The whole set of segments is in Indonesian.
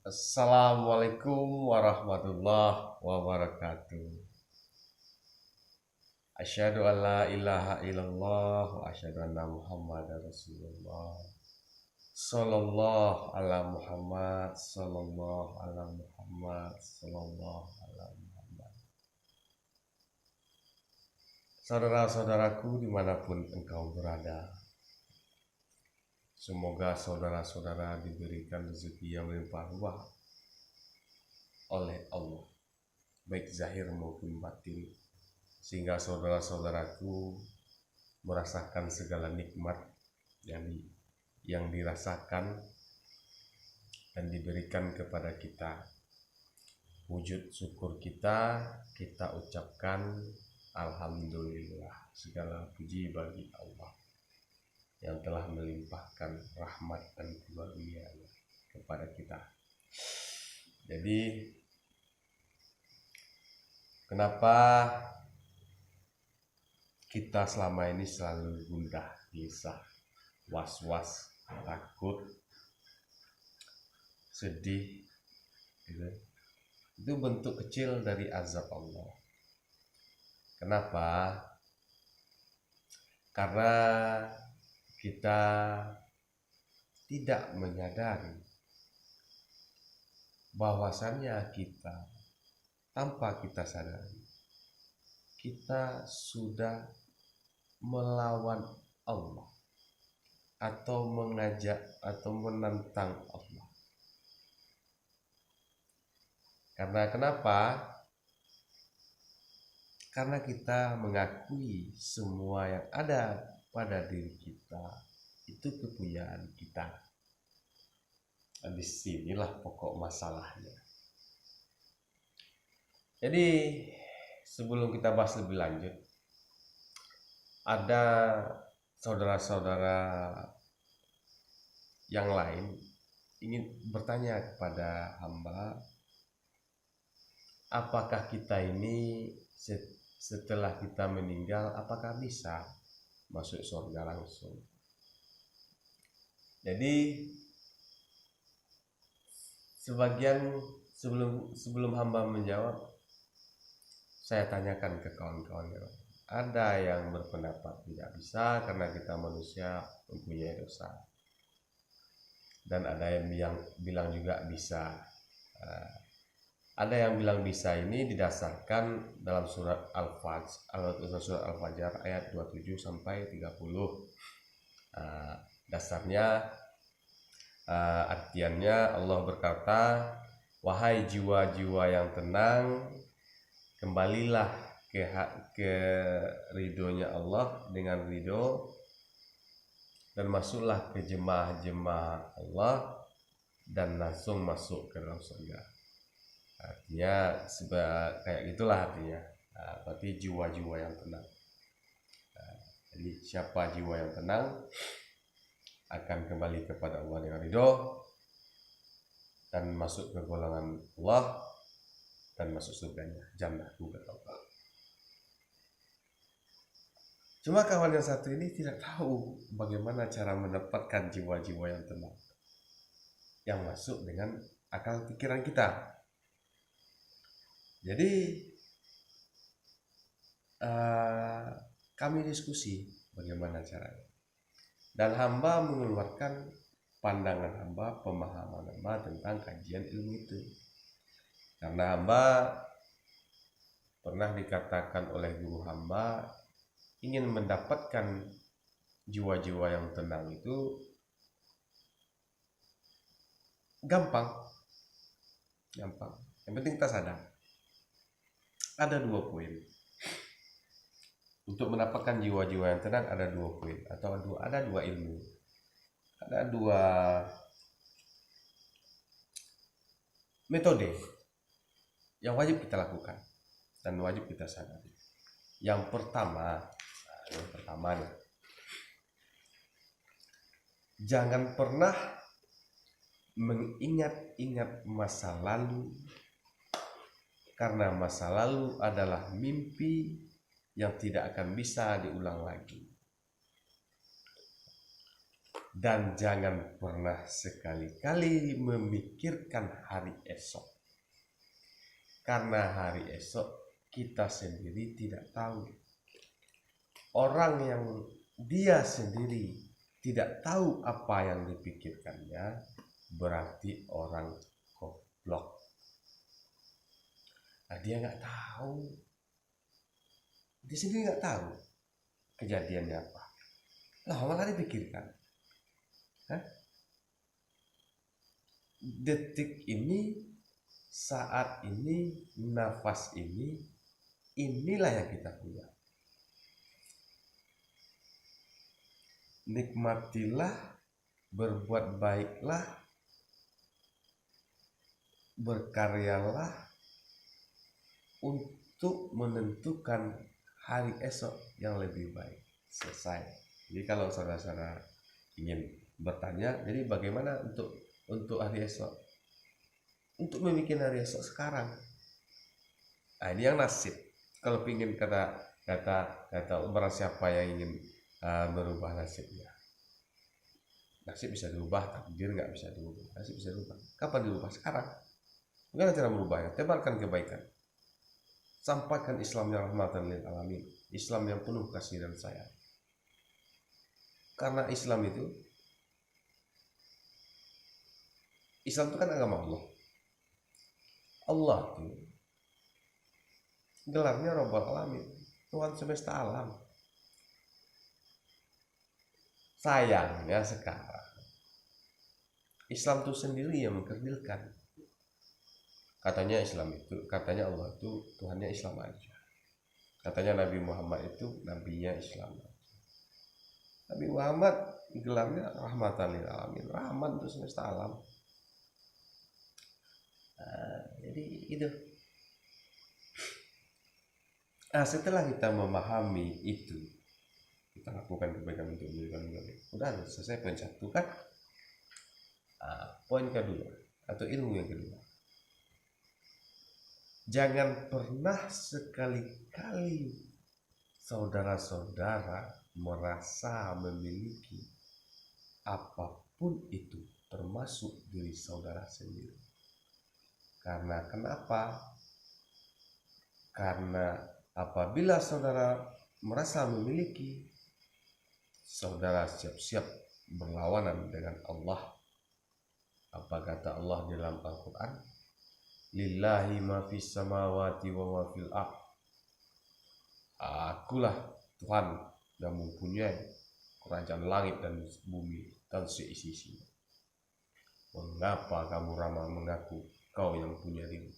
Assalamualaikum warahmatullahi wabarakatuh. Asyhadu an la ilaha illallah wa asyhadu anna Muhammadar Rasulullah. Sallallahu ala Muhammad, sallallahu ala Muhammad, sallallahu ala Muhammad. Saudara-saudaraku dimanapun engkau berada, semoga saudara-saudara diberikan rezeki yang melimpah ruah oleh Allah, baik zahir maupun batin, sehingga saudara-saudaraku merasakan segala nikmat yang dirasakan dan diberikan kepada kita. Wujud syukur kita ucapkan alhamdulillah, segala puji bagi Allah yang telah melimpahkan rahmat dan karunia-Nya kepada kita. Jadi kenapa kita selama ini selalu gundah, gelisah, was-was, takut, sedih, gitu? Itu bentuk kecil dari azab Allah. Kenapa? Karena kita tidak menyadari bahwasannya kita, tanpa kita sadari, kita sudah melawan Allah atau mengajak atau menentang Allah. Karena kenapa? Karena kita mengakui semua yang ada pada diri kita itu kepunyaan kita. Dan disinilah pokok masalahnya. Jadi sebelum kita bahas lebih lanjut, ada saudara-saudara yang lain ingin bertanya kepada hamba, apakah kita ini setelah kita meninggal, apakah bisa masuk surga langsung? Jadi sebagian sebelum hamba menjawab, saya tanyakan ke kawan-kawan yang lain. Ada yang berpendapat tidak bisa karena kita manusia mempunyai dosa, dan ada yang bilang juga bisa. Ada yang bilang bisa ini didasarkan dalam surat Al-Fajr ayat 27 sampai 30. Dasarnya, artiannya Allah berkata, wahai jiwa-jiwa yang tenang, kembalilah ke ridhonya Allah dengan ridho, dan masuklah ke jemaah-jemaah Allah dan langsung masuk ke dalam surga. Artinya kayak gitulah artinya. Berarti jiwa-jiwa yang tenang. Jadi siapa jiwa yang tenang akan kembali kepada Allah dengan ridho dan masuk ke golongan Allah dan masuk surganya, jannah kata Allah. Cuma kawan yang satu ini tidak tahu bagaimana cara mendapatkan jiwa-jiwa yang tenang yang masuk dengan akal pikiran kita. Jadi kami diskusi bagaimana caranya, dan hamba mengeluarkan pandangan hamba, pemahaman hamba tentang kajian ilmu itu. Karena hamba pernah dikatakan oleh guru hamba, ingin mendapatkan jiwa-jiwa yang tenang itu gampang. Yang penting kita sadar. Ada 2 poin. Untuk mendapatkan jiwa-jiwa yang tenang ada 2 poin, atau ada 2 ilmu. Ada 2 metode yang wajib kita lakukan dan wajib kita sadari. Yang pertama nih, jangan pernah mengingat-ingat masa lalu, karena masa lalu adalah mimpi yang tidak akan bisa diulang lagi. Dan jangan pernah sekali-kali memikirkan hari esok. Karena hari esok kita sendiri tidak tahu. Orang yang dia sendiri tidak tahu apa yang dipikirkannya, berarti orang goblok. Nah, dia nggak tahu. Dia sendiri nggak tahu kejadiannya apa. Lah, malah dipikirkan. Detik ini, saat ini, nafas ini, inilah yang kita punya. Nikmatilah, berbuat baiklah, berkaryalah untuk menentukan hari esok yang lebih baik. Selesai. Jadi kalau saudara-saudara ingin bertanya, jadi bagaimana untuk hari esok? Untuk membuat hari esok sekarang. Nah, ini yang nasib. Kalau ingin kata barang siapa yang ingin merubah nasibnya. Nasib bisa dirubah, takdir nggak bisa dirubah. Nasib bisa dirubah. Kapan dirubah? Sekarang. Bagaimana cara merubahnya? Tebarkan kebaikan. Sampaikan Islam yang rahmatan lil alamin. Islam yang penuh kasih dan sayang. Karena Islam itu kan agama Allah. Allah itu gelarnya Rabbul Alamin, Tuhan semesta alam. Sayangnya sekarang Islam itu sendiri yang mengkerdilkan. Katanya Allah itu Tuhannya Islam aja. Katanya Nabi Muhammad itu nabinya Islam. Nabi Muhammad gelarnya rahmatan lil alamin, rahman untuk semesta alam. Jadi itu. Setelah kita memahami itu, kita lakukan kebaikan untuk memberikan kebaikan. Udah selesai poin 1 kan? Poin kedua atau ilmu yang kedua. Jangan pernah sekali-kali saudara-saudara merasa memiliki apapun itu, termasuk diri saudara sendiri. Karena kenapa? Karena apabila saudara merasa memiliki, saudara siap-siap berlawanan dengan Allah. Apa kata Allah dalam Al-Quran? Lillahi ma fis samawati wa ma fil ardh. Akulah Tuhan yang mempunyai kerajaan langit dan bumi dan seisi-isinya. Mengapa kamu ramah mengaku kau yang punya diri?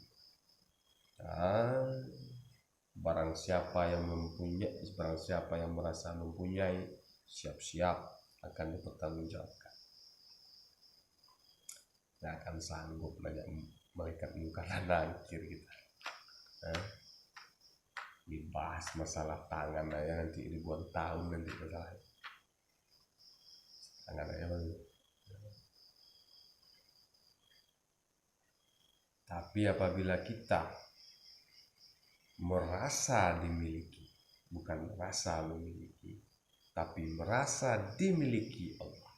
Barang siapa yang merasa mempunyai, siap-siap akan dipertanggungjawabkan. Tidak akan sanggup banyak malaikat munkar dan nakir kita. Dibahas masalah tangan aja nanti ribuan tahun nanti masalah tangan aja. Tapi apabila kita merasa dimiliki, bukan merasa memiliki, tapi merasa dimiliki Allah,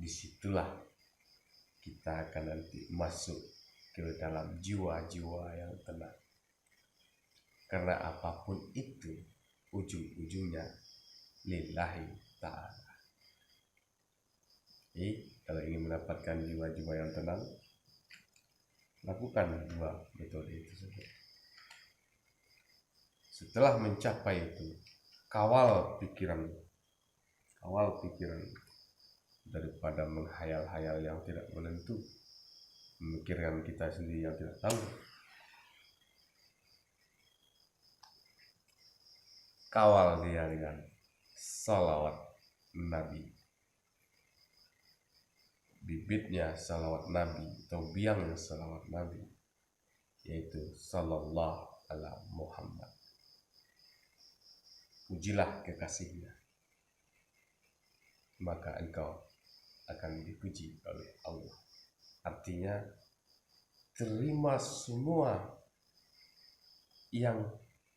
disitulah kita akan nanti masuk ke dalam jiwa-jiwa yang tenang. Karena apapun itu ujung-ujungnya lillahi ta'ala. Jadi kalau ingin mendapatkan jiwa-jiwa yang tenang, lakukan 2 metode itu saja. Setelah mencapai itu, kawal pikiran daripada menghayal-hayal yang tidak menentu, memikirkan kita sendiri yang tidak tahu. Kawal dia dengan salawat Nabi. Bibitnya salawat Nabi atau biangnya salawat Nabi, yaitu sallallahu ala Muhammad. Pujilah kekasihnya, maka engkau akan dipuji oleh Allah. Artinya terima semua yang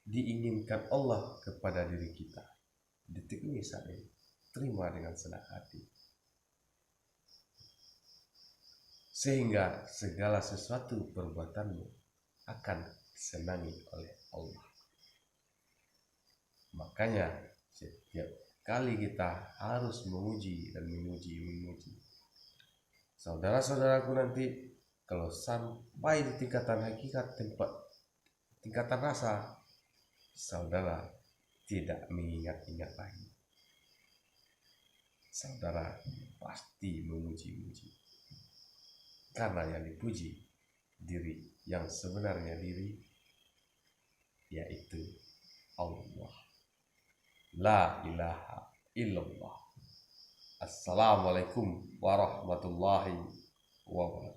diinginkan Allah kepada diri kita detik ini saat ini. terima dengan senang hati. Sehingga segala sesuatu perbuatanmu akan disenangi oleh Allah. Makanya setiap kali kita harus memuji dan memuji. Saudara-saudaraku, nanti kalau sampai di tingkatan hakikat, tingkatan rasa, saudara tidak mengingat-ingat lagi. Saudara pasti memuji-muji. Karena yang dipuji diri yang sebenarnya diri, yaitu Allah. La ilaha illallah. Assalamualaikum warahmatullahi wabarakatuh.